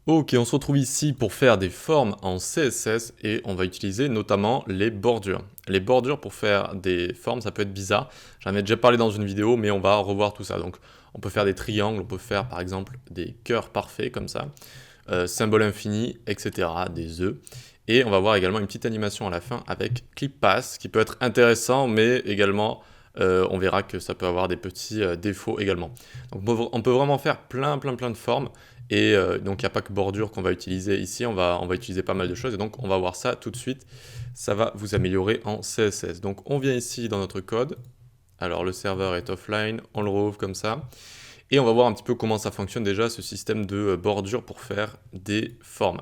Ok, on se retrouve ici pour faire des formes en CSS et on va utiliser notamment les bordures. Les bordures pour faire des formes, ça peut être bizarre. J'en ai déjà parlé dans une vidéo, mais on va revoir tout ça. Donc, on peut faire des triangles, on peut faire par exemple des cœurs parfaits comme ça, symboles infinis, etc., des œufs. Et on va voir également une petite animation à la fin avec Clip Pass qui peut être intéressant, mais également on verra que ça peut avoir des petits défauts également. Donc on peut vraiment faire plein de formes. Et donc il n'y a pas que bordure qu'on va utiliser ici, on va utiliser pas mal de choses. Et donc on va voir ça tout de suite. Ça va vous améliorer en CSS. Donc on vient ici dans notre code. Alors le serveur est offline, on le rouvre comme ça. Et on va voir un petit peu comment ça fonctionne déjà ce système de bordure pour faire des formes.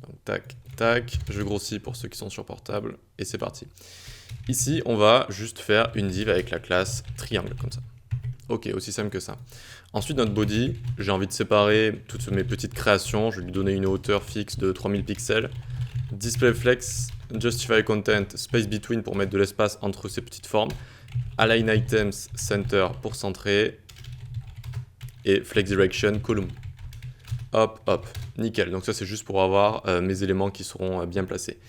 Donc tac, tac, je grossis pour ceux qui sont sur portable et c'est parti. Ici, on va juste faire une div avec la classe triangle comme ça. Ok, aussi simple que ça. Ensuite, notre body, j'ai envie de séparer toutes mes petites créations. Je vais lui donner une hauteur fixe de 3000 pixels. Display flex, justify content, space between pour mettre de l'espace entre ces petites formes. Align items, center pour centrer. Et flex direction, column. Hop, hop, nickel. Donc ça, c'est juste pour avoir mes éléments qui seront bien placés.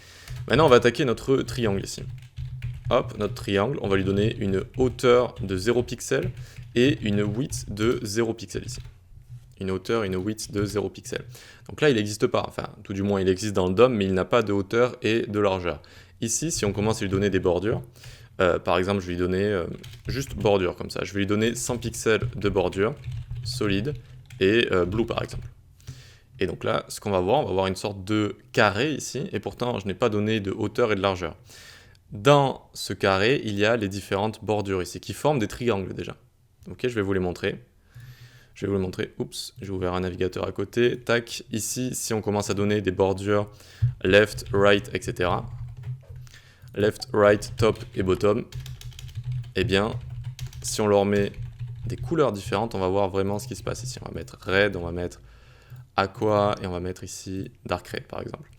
Maintenant, on va attaquer notre triangle ici. Hop, notre triangle, on va lui donner une hauteur de 0 pixel et une width de 0 pixel ici. Une hauteur et une width de 0 pixel. Donc là, il n'existe pas, enfin, tout du moins, il existe dans le DOM, mais il n'a pas de hauteur et de largeur. Ici, si on commence à lui donner des bordures, par exemple, je vais lui donner juste bordure, comme ça. Je vais lui donner 100 pixels de bordure, solide, et blue, par exemple. Et donc là, ce qu'on va voir, on va voir une sorte de carré ici, et pourtant, je n'ai pas donné de hauteur et de largeur. Dans ce carré, il y a les différentes bordures ici, qui forment des triangles déjà. Ok, je vais vous les montrer. Je vais vous les montrer. Oups, j'ai ouvert un navigateur à côté. Tac, ici, si on commence à donner des bordures left, right, etc. Left, right, top et bottom. Eh bien, si on leur met des couleurs différentes, on va voir vraiment ce qui se passe ici. On va mettre red, on va mettre aqua et on va mettre ici dark red par exemple.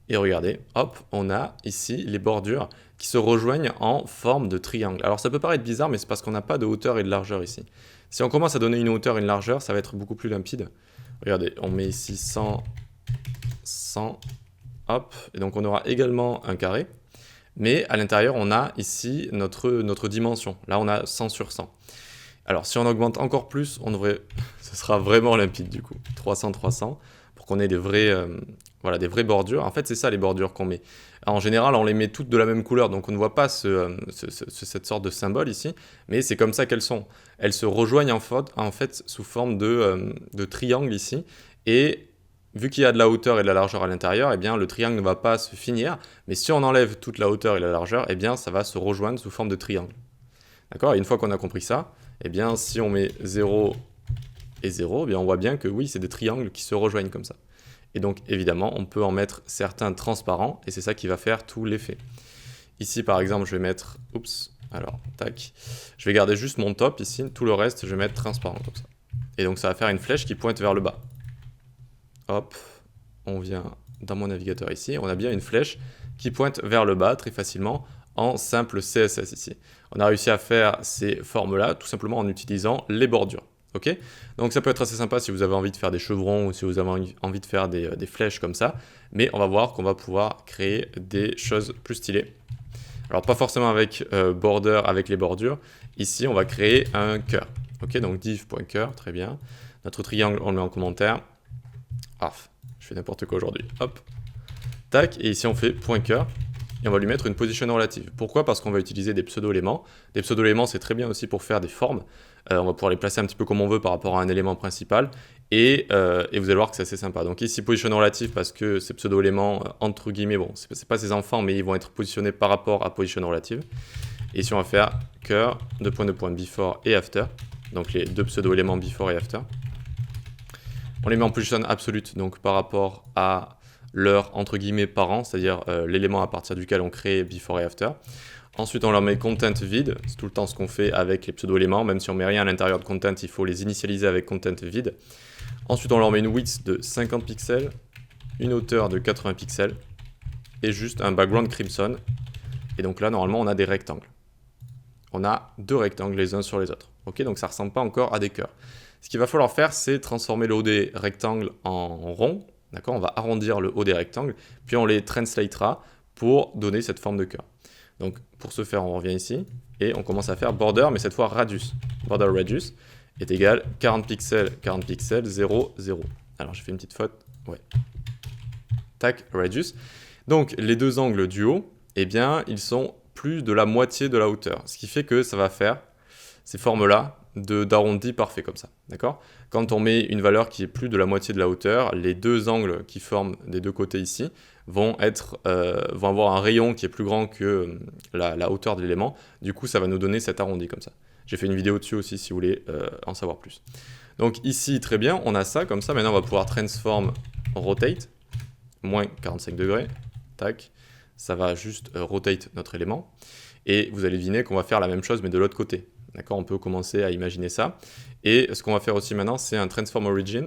Et regardez, hop, on a ici les bordures qui se rejoignent en forme de triangle. Alors ça peut paraître bizarre, mais c'est parce qu'on n'a pas de hauteur et de largeur ici. Si on commence à donner une hauteur et une largeur, ça va être beaucoup plus limpide. Regardez, on met ici 100, 100, hop, et donc on aura également un carré. Mais à l'intérieur, on a ici notre dimension. Là, on a 100 sur 100. Alors si on augmente encore plus, ce sera vraiment limpide du coup. 300, 300, pour qu'on ait des vraies bordures. En fait, c'est ça les bordures qu'on met. Alors, en général, on les met toutes de la même couleur, donc on ne voit pas cette sorte de symbole ici, mais c'est comme ça qu'elles sont. Elles se rejoignent en fait sous forme de triangle ici, et vu qu'il y a de la hauteur et de la largeur à l'intérieur, eh bien le triangle ne va pas se finir, mais si on enlève toute la hauteur et la largeur, eh bien ça va se rejoindre sous forme de triangle. D'accord? Et une fois qu'on a compris ça, eh bien si on met 0 et 0, eh bien on voit bien que oui, c'est des triangles qui se rejoignent comme ça. Et donc évidemment, on peut en mettre certains transparents, et c'est ça qui va faire tout l'effet. Ici par exemple, je vais mettre, oups, alors tac, je vais garder juste mon top ici, tout le reste je vais mettre transparent comme ça. Et donc ça va faire une flèche qui pointe vers le bas. Hop, on vient dans mon navigateur ici, on a bien une flèche qui pointe vers le bas très facilement en simple CSS ici. On a réussi à faire ces formes-là tout simplement en utilisant les bordures. Ok, donc ça peut être assez sympa si vous avez envie de faire des chevrons ou si vous avez envie de faire des flèches comme ça, mais on va voir qu'on va pouvoir créer des choses plus stylées. Alors pas forcément avec border, avec les bordures, ici on va créer un cœur. Ok, donc div.cœur, très bien. Notre triangle, on le met en commentaire. Ah, je fais n'importe quoi aujourd'hui. Hop, tac, et ici on fait point cœur. Et on va lui mettre une position relative. Pourquoi? Parce qu'on va utiliser des pseudo-éléments. Des pseudo-éléments, c'est très bien aussi pour faire des formes. On va pouvoir les placer un petit peu comme on veut par rapport à un élément principal. Et vous allez voir que c'est assez sympa. Donc ici, position relative, parce que ces pseudo-éléments, entre guillemets, bon, c'est pas ses enfants, mais ils vont être positionnés par rapport à position relative. Et ici, on va faire cœur, deux points, before et after. Donc les deux pseudo-éléments before et after. On les met en position absolute, donc par rapport à leur entre guillemets parent, c'est-à-dire l'élément à partir duquel on crée before et after. Ensuite, on leur met content vide, c'est tout le temps ce qu'on fait avec les pseudo-éléments, même si on met rien à l'intérieur de content, il faut les initialiser avec content vide. Ensuite, on leur met une width de 50 pixels, une hauteur de 80 pixels, et juste un background crimson. Et donc là, normalement, on a des rectangles. On a deux rectangles les uns sur les autres. Ok, donc ça ressemble pas encore à des cœurs. Ce qu'il va falloir faire, c'est transformer le haut des rectangles en rond. D'accord, on va arrondir le haut des rectangles, puis on les translatera pour donner cette forme de cœur. Donc pour ce faire, on revient ici et on commence à faire border, mais cette fois radius. Border radius est égal 40 pixels, 0, 0. Alors j'ai fait une petite faute, ouais. Tac, radius. Donc les deux angles du haut, eh bien, ils sont plus de la moitié de la hauteur. Ce qui fait que ça va faire ces formes-là d'arrondi parfait comme ça. D'accord? Quand on met une valeur qui est plus de la moitié de la hauteur, les deux angles qui forment des deux côtés ici vont avoir un rayon qui est plus grand que la hauteur de l'élément. Du coup, ça va nous donner cet arrondi comme ça. J'ai fait une vidéo dessus aussi si vous voulez en savoir plus. Donc ici, très bien, on a ça comme ça. Maintenant, on va pouvoir transform rotate, moins 45 degrés. Tac. Ça va juste rotate notre élément. Et vous allez deviner qu'on va faire la même chose, mais de l'autre côté. D'accord, on peut commencer à imaginer ça. Et ce qu'on va faire aussi maintenant, c'est un transform origin.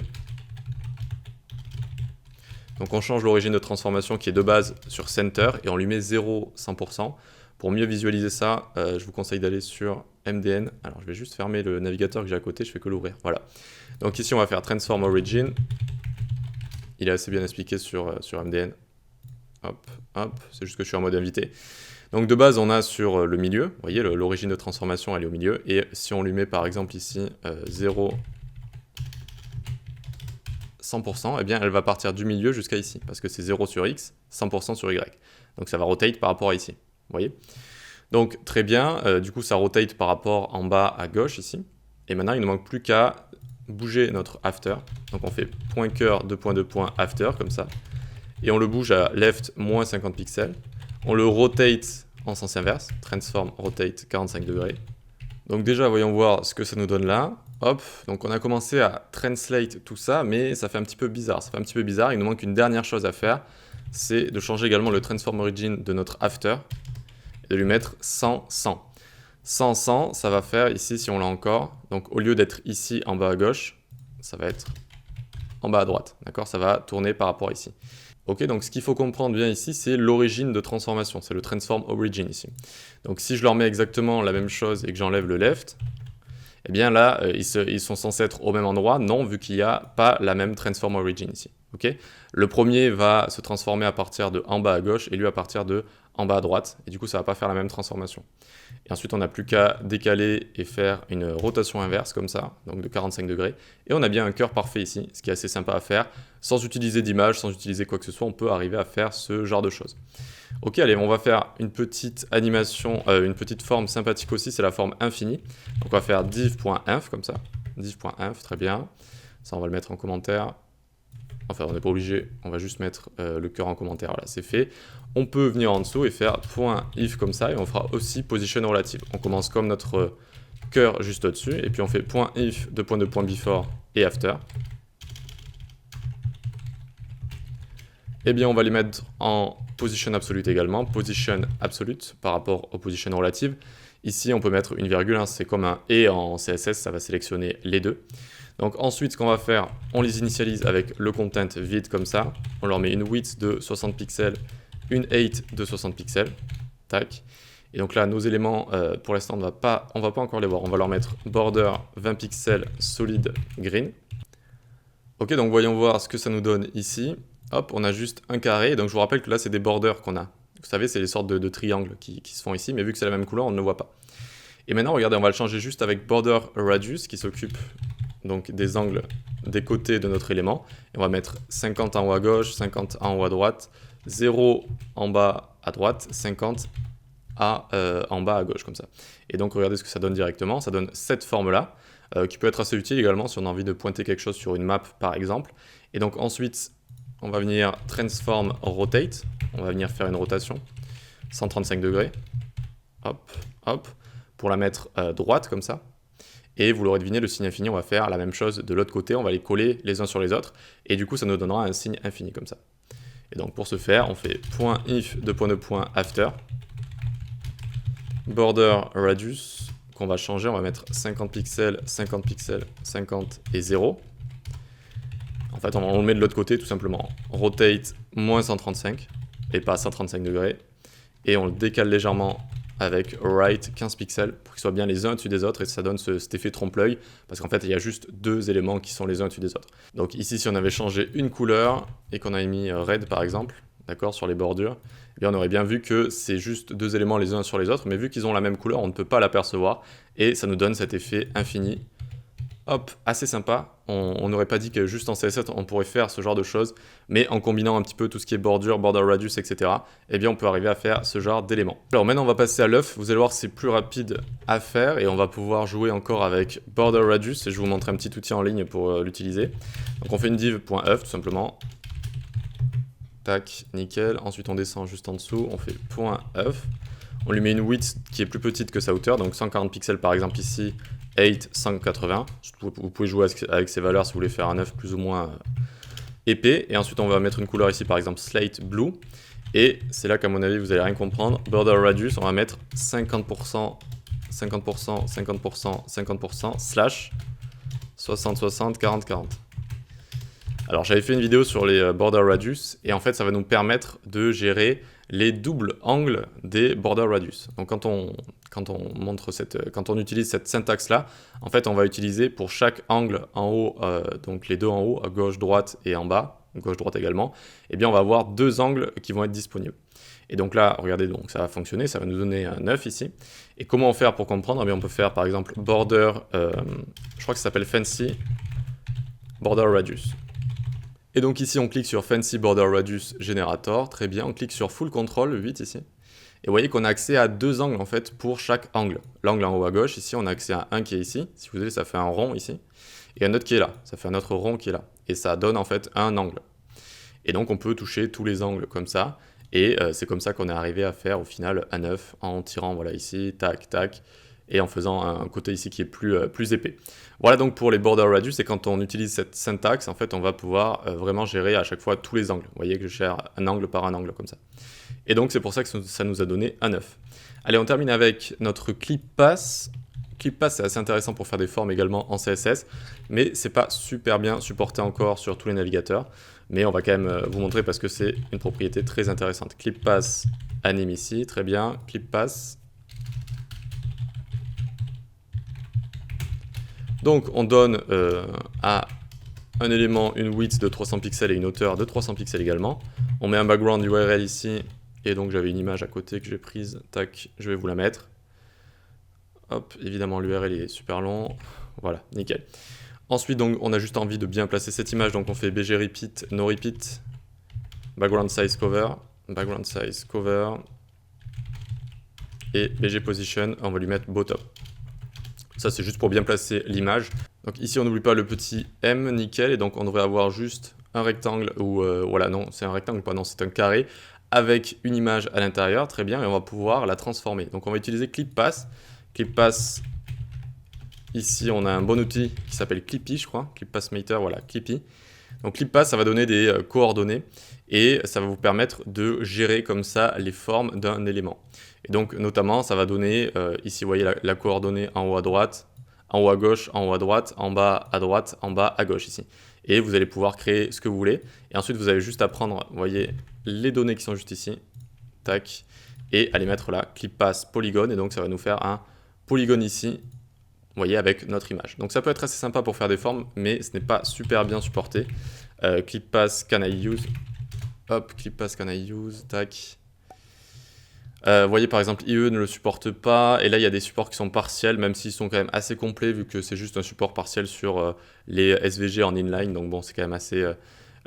Donc on change l'origine de transformation qui est de base sur center et on lui met 0, 100%. Pour mieux visualiser ça, je vous conseille d'aller sur MDN. Alors je vais juste fermer le navigateur que j'ai à côté, je fais que l'ouvrir. Voilà. Donc ici on va faire transform origin. Il est assez bien expliqué sur MDN. Hop, hop, c'est juste que je suis en mode invité. Donc de base, on a sur le milieu, vous voyez, l'origine de transformation, elle est au milieu. Et si on lui met par exemple ici 0, 100%, eh bien elle va partir du milieu jusqu'à ici. Parce que c'est 0 sur x, 100% sur y. Donc ça va rotate par rapport à ici. Vous voyez? Donc très bien, du coup ça rotate par rapport en bas à gauche ici. Et maintenant, il ne manque plus qu'à bouger notre after. Donc on fait point cœur, 2 points, 2 points, after, comme ça. Et on le bouge à left, moins 50 pixels. On le rotate en sens inverse, transform rotate 45 degrés. Donc déjà, voyons voir ce que ça nous donne là. Hop, donc on a commencé à translate tout ça, mais ça fait un petit peu bizarre. Ça fait un petit peu bizarre, il nous manque une dernière chose à faire, c'est de changer également le transform origin de notre after et de lui mettre 100, 100. 100, 100, ça va faire ici, si on l'a encore, donc au lieu d'être ici en bas à gauche, ça va être en bas à droite, d'accord? Ça va tourner par rapport à ici. Ok, donc ce qu'il faut comprendre bien ici, c'est l'origine de transformation, c'est le transform origin ici. Donc si je leur mets exactement la même chose et que j'enlève le left, eh bien là, ils sont censés être au même endroit, non, vu qu'il n'y a pas la même transform origin ici. Okay, le premier va se transformer à partir de en bas à gauche et lui à partir de en bas à droite, et du coup ça ne va pas faire la même transformation. Et ensuite on n'a plus qu'à décaler et faire une rotation inverse comme ça, donc de 45 degrés, et on a bien un cœur parfait ici, ce qui est assez sympa à faire, sans utiliser d'image, sans utiliser quoi que ce soit, on peut arriver à faire ce genre de choses. Ok, allez, on va faire une petite animation, une petite forme sympathique aussi, c'est la forme infinie. Donc on va faire div.inf comme ça, div.inf, très bien, ça on va le mettre en commentaire. Enfin, on n'est pas obligé, on va juste mettre le cœur en commentaire, voilà, c'est fait. On peut venir en dessous et faire .if comme ça, et on fera aussi position relative. On commence comme notre cœur juste au-dessus, et puis on fait .if, 2 points de point before et after. Eh bien, on va les mettre en position absolute également, position absolute par rapport aux position relative. Ici, on peut mettre une virgule, hein, c'est comme un et en CSS, ça va sélectionner les deux. Donc ensuite, ce qu'on va faire, on les initialise avec le content vide comme ça. On leur met une width de 60 pixels, une height de 60 pixels. Tac. Et donc là, nos éléments, pour l'instant, on ne va pas encore les voir. On va leur mettre border 20 pixels solid green. Ok, donc voyons voir ce que ça nous donne ici. Hop, on a juste un carré. Donc je vous rappelle que là, c'est des borders qu'on a. Vous savez, c'est les sortes de triangles qui se font ici. Mais vu que c'est la même couleur, on ne le voit pas. Et maintenant, regardez, on va le changer juste avec border radius qui s'occupe donc des angles des côtés de notre élément. Et on va mettre 50 en haut à gauche, 50 en haut à droite, 0 en bas à droite, 50 en bas à gauche, comme ça. Et donc, regardez ce que ça donne directement. Ça donne cette forme-là, qui peut être assez utile également si on a envie de pointer quelque chose sur une map, par exemple. Et donc, ensuite, on va venir transform rotate. On va venir faire une rotation, 135 degrés. Hop, hop, pour la mettre droite, comme ça. Et vous l'aurez deviné, le signe infini, on va faire la même chose de l'autre côté, on va les coller les uns sur les autres, et du coup ça nous donnera un signe infini comme ça. Et donc pour ce faire, on fait .if, 2 points de point, after, border radius, qu'on va changer, on va mettre 50 pixels, 50 pixels, 50 et 0. En fait, on le met de l'autre côté tout simplement. Rotate moins 135, et pas 135 degrés, et on le décale légèrement avec right 15 pixels pour qu'ils soient bien les uns au-dessus des autres et ça donne cet effet trompe-l'œil parce qu'en fait il y a juste deux éléments qui sont les uns au-dessus des autres. Donc ici si on avait changé une couleur et qu'on avait mis red par exemple, d'accord, sur les bordures, eh bien on aurait bien vu que c'est juste deux éléments les uns sur les autres, mais vu qu'ils ont la même couleur on ne peut pas l'apercevoir et ça nous donne cet effet infini. Hop, assez sympa. On n'aurait pas dit que juste en CSS on pourrait faire ce genre de choses, mais en combinant un petit peu tout ce qui est bordure, border radius, etc., eh bien on peut arriver à faire ce genre d'éléments. Alors maintenant on va passer à l'œuf. Vous allez voir c'est plus rapide à faire et on va pouvoir jouer encore avec border radius et je vais vous montrer un petit outil en ligne pour l'utiliser. Donc on fait une div.œuf tout simplement. Tac, nickel. Ensuite on descend juste en dessous, on fait .œuf. On lui met une width qui est plus petite que sa hauteur, donc 140 pixels par exemple ici. 8, 180, vous pouvez jouer avec ces valeurs si vous voulez faire un œuf plus ou moins épais. Et ensuite on va mettre une couleur ici par exemple slate blue. Et c'est là qu'à mon avis vous allez rien comprendre. Border radius, on va mettre 50%, 50%, 50%, 50%, slash 60, 60, 40, 40. Alors j'avais fait une vidéo sur les border radius et en fait ça va nous permettre de gérer les doubles angles des border radius. Donc quand on utilise cette syntaxe là, en fait on va utiliser pour chaque angle en haut, donc les deux en haut, à gauche, droite et en bas, gauche, droite également, eh bien on va avoir deux angles qui vont être disponibles. Et donc là, regardez, donc ça va fonctionner, ça va nous donner un 9 ici. Et comment faire pour comprendre? Eh bien on peut faire par exemple border, je crois que ça s'appelle fancy border radius. Et donc ici, on clique sur Fancy Border Radius Generator, très bien, on clique sur Full Control, 8 ici. Et vous voyez qu'on a accès à deux angles en fait pour chaque angle. L'angle en haut à gauche, ici on a accès à un qui est ici, si vous voulez ça fait un rond ici, et un autre qui est là, ça fait un autre rond qui est là. Et ça donne en fait un angle. Et donc on peut toucher tous les angles comme ça, et c'est comme ça qu'on est arrivé à faire au final un œuf en tirant voilà ici, tac, tac, et en faisant un côté ici qui est plus épais. Voilà donc pour les border radius, et quand on utilise cette syntaxe, en fait, on va pouvoir vraiment gérer à chaque fois tous les angles. Vous voyez que je gère un angle par un angle comme ça. Et donc c'est pour ça que ça nous a donné un 9. Allez, on termine avec notre clip pass. Clip pass, c'est assez intéressant pour faire des formes également en CSS, mais c'est pas super bien supporté encore sur tous les navigateurs. Mais on va quand même vous montrer parce que c'est une propriété très intéressante. Clip pass anime ici, très bien. Clip pass. Donc on donne à un élément une width de 300 pixels et une hauteur de 300 pixels également. On met un background URL ici, et donc j'avais une image à côté que j'ai prise, tac, je vais vous la mettre. Hop, évidemment l'URL est super long, voilà, nickel. Ensuite donc on a juste envie de bien placer cette image, donc on fait bg repeat, no repeat, background size cover, et bg position, on va lui mettre bottom. Ça, c'est juste pour bien placer l'image. Donc ici, on n'oublie pas le petit M, nickel. Et donc, on devrait avoir juste un rectangle, ou voilà, non, c'est un rectangle, pas non, c'est un carré, avec une image à l'intérieur, très bien, et on va pouvoir la transformer. Donc, on va utiliser Clip Pass. Clip Pass, ici, on a un bon outil qui s'appelle Clippy, je crois. Clip Pass Meter, voilà, Clippy. Donc, Clip Pass, ça va donner des coordonnées, et ça va vous permettre de gérer comme ça les formes d'un élément. Et donc, notamment, ça va donner, ici, vous voyez la coordonnée en haut à droite, en haut à gauche, en haut à droite, en bas à droite, en bas à gauche, ici. Et vous allez pouvoir créer ce que vous voulez. Et ensuite, vous avez juste à prendre, vous voyez, les données qui sont juste ici, tac, et à les mettre là, clip pass polygone, et donc ça va nous faire un polygone ici, vous voyez, avec notre image. Donc ça peut être assez sympa pour faire des formes, mais ce n'est pas super bien supporté. Clip pass can I use, hop, clip pass can I use, tac. Vous voyez par exemple IE ne le supporte pas, et là il y a des supports qui sont partiels, même s'ils sont quand même assez complets vu que c'est juste un support partiel sur les SVG en inline, donc bon c'est quand même assez,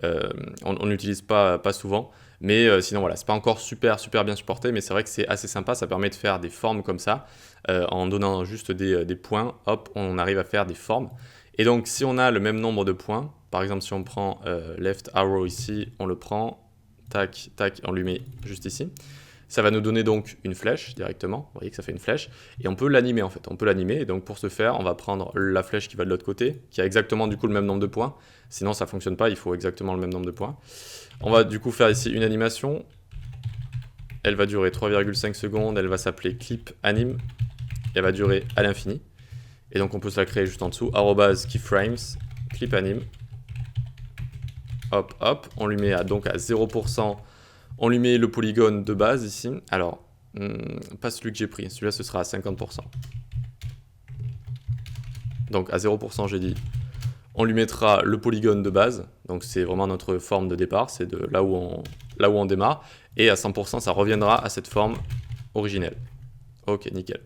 on n'utilise pas souvent, mais sinon voilà, c'est pas encore super bien supporté, mais c'est vrai que c'est assez sympa, ça permet de faire des formes comme ça, en donnant juste des points, hop, on arrive à faire des formes. Et donc si on a le même nombre de points, par exemple si on prend left arrow ici, on le prend, tac, tac, on lui met juste ici. Ça va nous donner donc une flèche directement, vous voyez que ça fait une flèche, et on peut l'animer en fait, on peut l'animer, et donc pour ce faire, on va prendre la flèche qui va de l'autre côté, qui a exactement du coup le même nombre de points, sinon ça ne fonctionne pas, il faut exactement le même nombre de points. On va du coup faire ici une animation, elle va durer 3,5 secondes, elle va s'appeler clip anim, elle va durer à l'infini, et donc on peut se la créer juste en dessous, @keyframes, clip anim, hop hop, on lui met donc à 0%, on lui met le polygone de base ici. Alors, Pas celui que j'ai pris, celui-là ce sera à 50%. Donc à 0% j'ai dit, on lui mettra le polygone de base, donc c'est vraiment notre forme de départ, c'est de là où on démarre, et à 100% ça reviendra à cette forme originelle. Ok, nickel.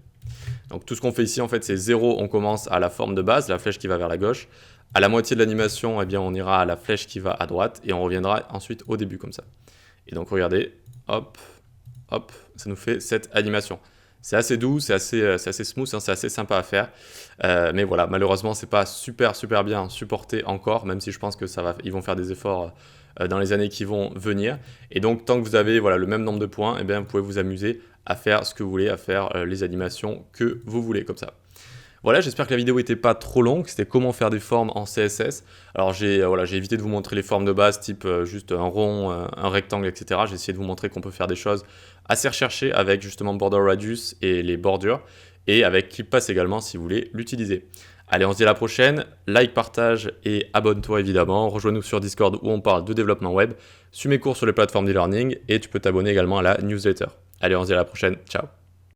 Donc tout ce qu'on fait ici en fait c'est 0, on commence à la forme de base, la flèche qui va vers la gauche. À la moitié de l'animation, eh bien, on ira à la flèche qui va à droite, et on reviendra ensuite au début comme ça. Et donc regardez, hop, hop, ça nous fait cette animation. C'est assez doux, c'est assez smooth, hein, c'est assez sympa à faire. Mais voilà, malheureusement, c'est pas super bien supporté encore, même si je pense que ils vont faire des efforts dans les années qui vont venir. Et donc, tant que vous avez voilà, le même nombre de points, eh bien, vous pouvez vous amuser à faire ce que vous voulez, à faire les animations que vous voulez, comme ça. Voilà, j'espère que la vidéo n'était pas trop longue, c'était comment faire des formes en CSS. Alors j'ai évité de vous montrer les formes de base, type juste un rond, un rectangle, etc. J'ai essayé de vous montrer qu'on peut faire des choses assez recherchées avec justement Border Radius et les bordures, et avec ClipPass également si vous voulez l'utiliser. Allez, on se dit à la prochaine, like, partage et abonne-toi évidemment, rejoins-nous sur Discord où on parle de développement web, suis mes cours sur les plateformes d'e-learning et tu peux t'abonner également à la newsletter. Allez, on se dit à la prochaine, ciao.